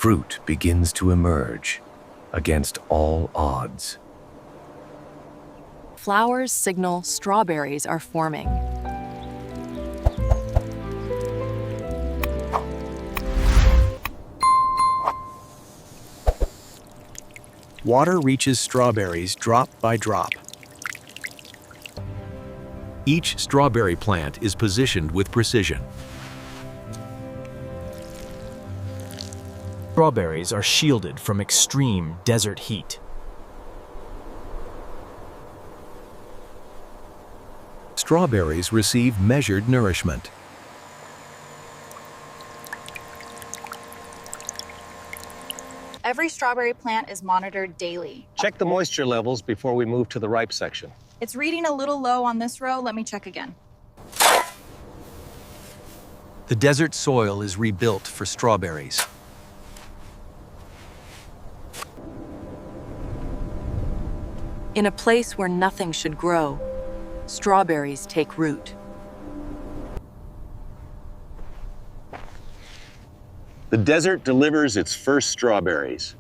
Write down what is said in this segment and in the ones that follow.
Fruit begins to emerge against all odds. Flowers signal strawberries are forming. Water reaches strawberries drop by drop. Each strawberry plant is positioned with precision. Strawberries are shielded from extreme desert heat. Strawberries receive measured nourishment. Every strawberry plant is monitored daily. Check the moisture levels before we move to the ripe section. It's reading a little low on this row. Let me check again. The desert soil is rebuilt for strawberries. In a place where nothing should grow, strawberries take root. The desert delivers its first strawberries.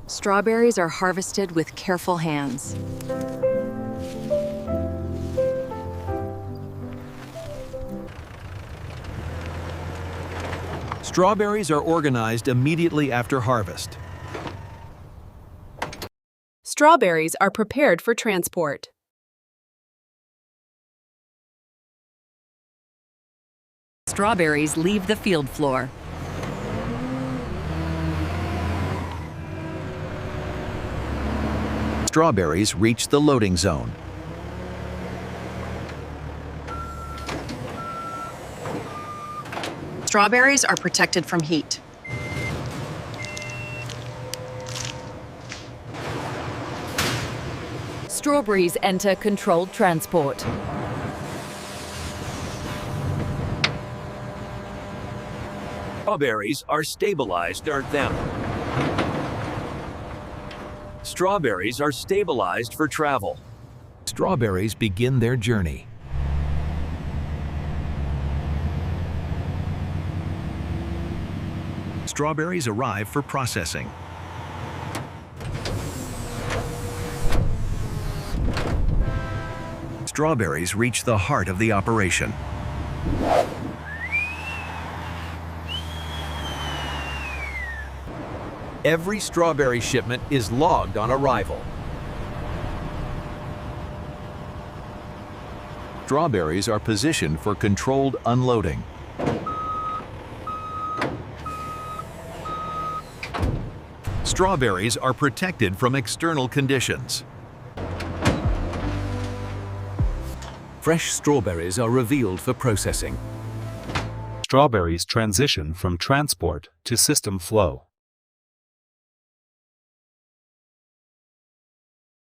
Strawberries are harvested with careful hands. Strawberries are organized immediately after harvest. Strawberries are prepared for transport. Strawberries leave the field floor. Strawberries reach the loading zone. Strawberries are protected from heat. Strawberries enter controlled transport. Strawberries are stabilized, aren't them? Strawberries are stabilized for travel. Strawberries begin their journey. Strawberries arrive for processing. Strawberries reach the heart of the operation. Every strawberry shipment is logged on arrival. Strawberries are positioned for controlled unloading. Strawberries are protected from external conditions. Fresh strawberries are revealed for processing. Strawberries transition from transport to system flow.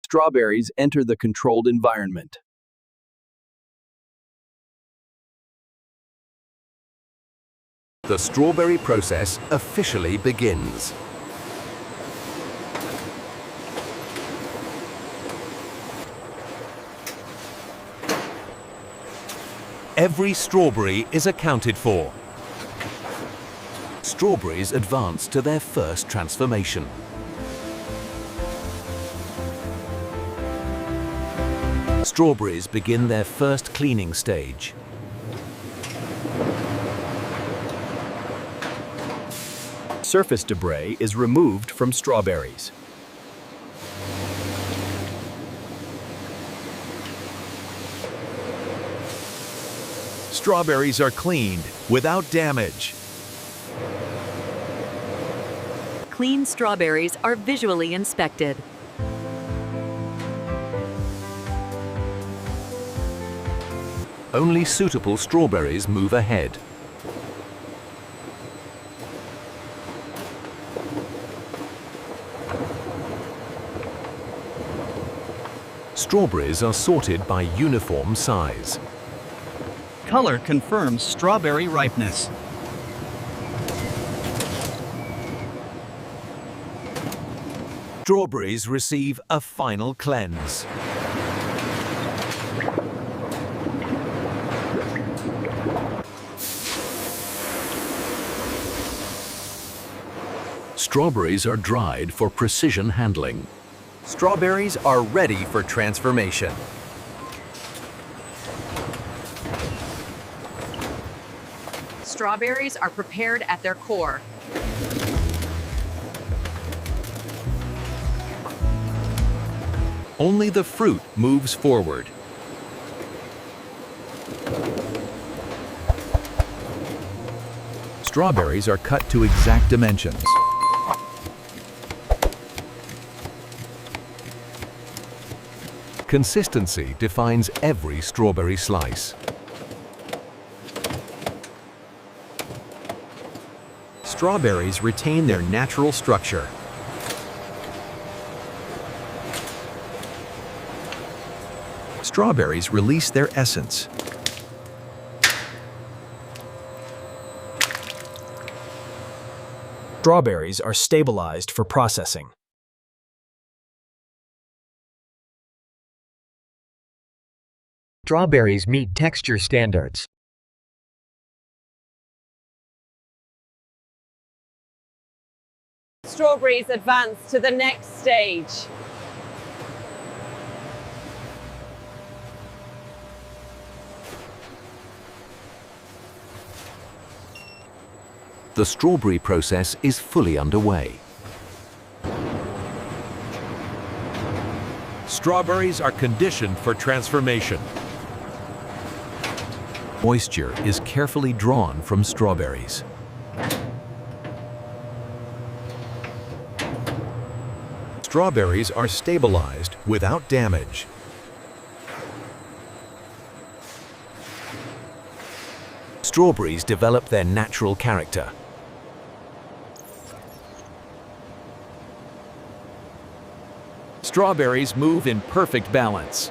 Strawberries enter the controlled environment. The strawberry process officially begins. Every strawberry is accounted for. Strawberries advance to their first transformation. Strawberries begin their first cleaning stage. Surface debris is removed from strawberries. Strawberries are cleaned without damage. Clean strawberries are visually inspected. Only suitable strawberries move ahead. Strawberries are sorted by uniform size. Color confirms strawberry ripeness. Strawberries receive a final cleanse. Strawberries are dried for precision handling. Strawberries are ready for transformation. Strawberries are prepared at their core. Only the fruit moves forward. Strawberries are cut to exact dimensions. Consistency defines every strawberry slice. Strawberries retain their natural structure. Strawberries release their essence. Strawberries are stabilized for processing. Strawberries meet texture standards. Strawberries advance to the next stage. The strawberry process is fully underway. Strawberries are conditioned for transformation. Moisture is carefully drawn from strawberries. Strawberries are stabilized without damage. Strawberries develop their natural character. Strawberries move in perfect balance.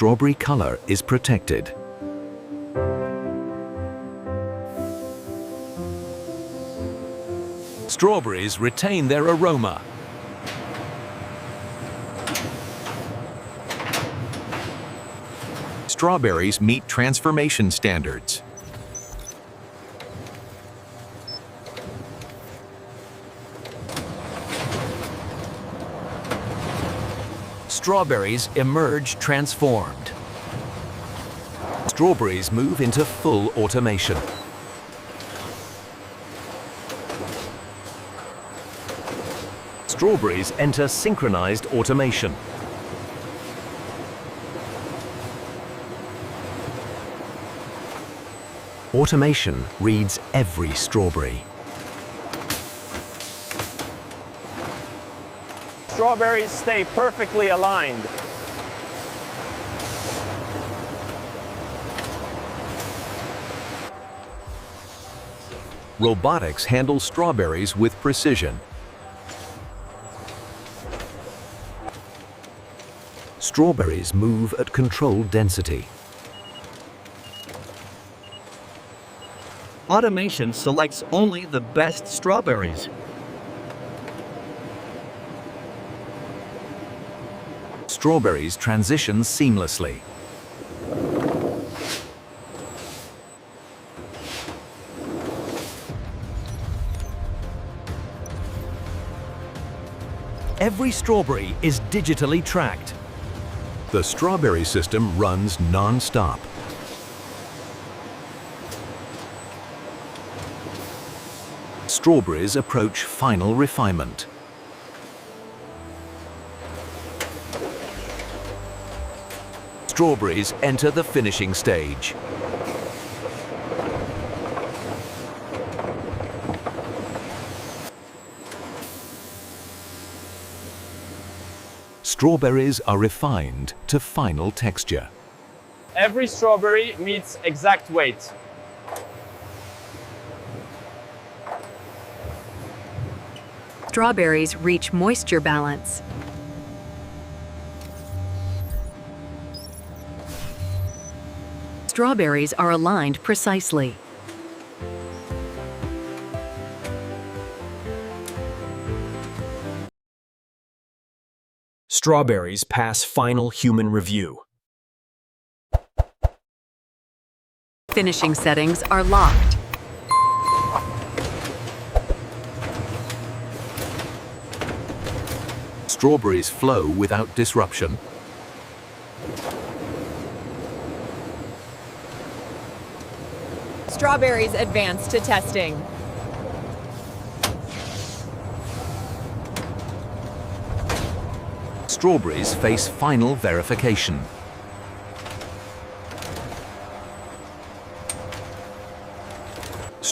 Strawberry color is protected. Strawberries retain their aroma. Strawberries meet transformation standards. Strawberries emerge transformed. Strawberries move into full automation. Strawberries enter synchronized automation. Automation reads every strawberry. Strawberries stay perfectly aligned. Robotics handle strawberries with precision. Strawberries move at controlled density. Automation selects only the best strawberries. Strawberries transition seamlessly. Every strawberry is digitally tracked. The strawberry system runs non-stop. Strawberries approach final refinement. Strawberries enter the finishing stage. Strawberries are refined to final texture. Every strawberry meets exact weight. Strawberries reach moisture balance. Strawberries are aligned precisely. Strawberries pass final human review. Finishing settings are locked. Strawberries flow without disruption. Strawberries advance to testing. Strawberries face final verification.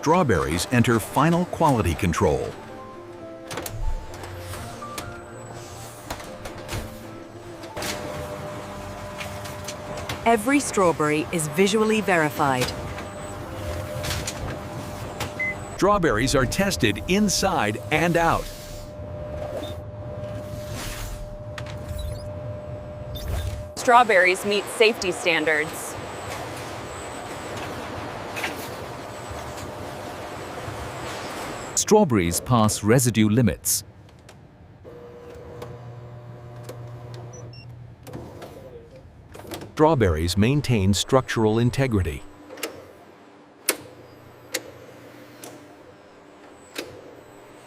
Strawberries enter final quality control. Every strawberry is visually verified. Strawberries are tested inside and out. Strawberries meet safety standards. Strawberries pass residue limits. Strawberries maintain structural integrity.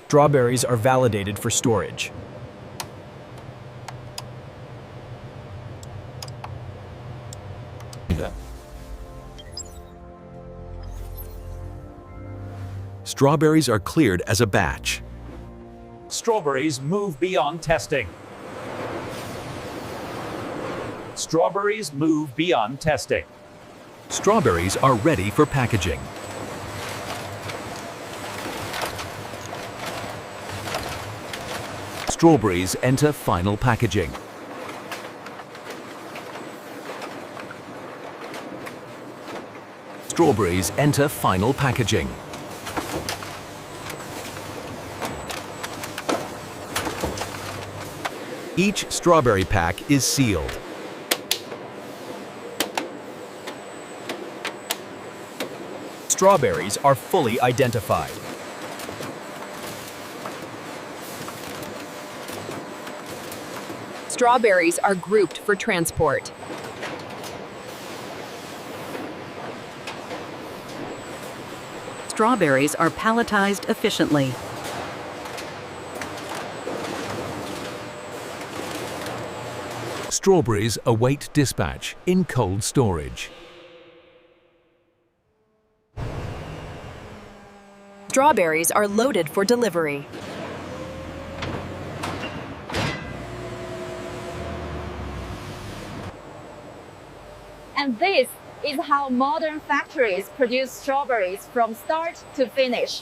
Strawberries are validated for storage. Strawberries are cleared as a batch. Strawberries move beyond testing. Strawberries move beyond testing. Strawberries are ready for packaging. Strawberries enter final packaging. Strawberries enter final packaging. Each strawberry pack is sealed. Strawberries are fully identified. Strawberries are grouped for transport. Strawberries are palletized efficiently. Strawberries await dispatch in cold storage. Strawberries are loaded for delivery. And this is how modern factories produce strawberries from start to finish.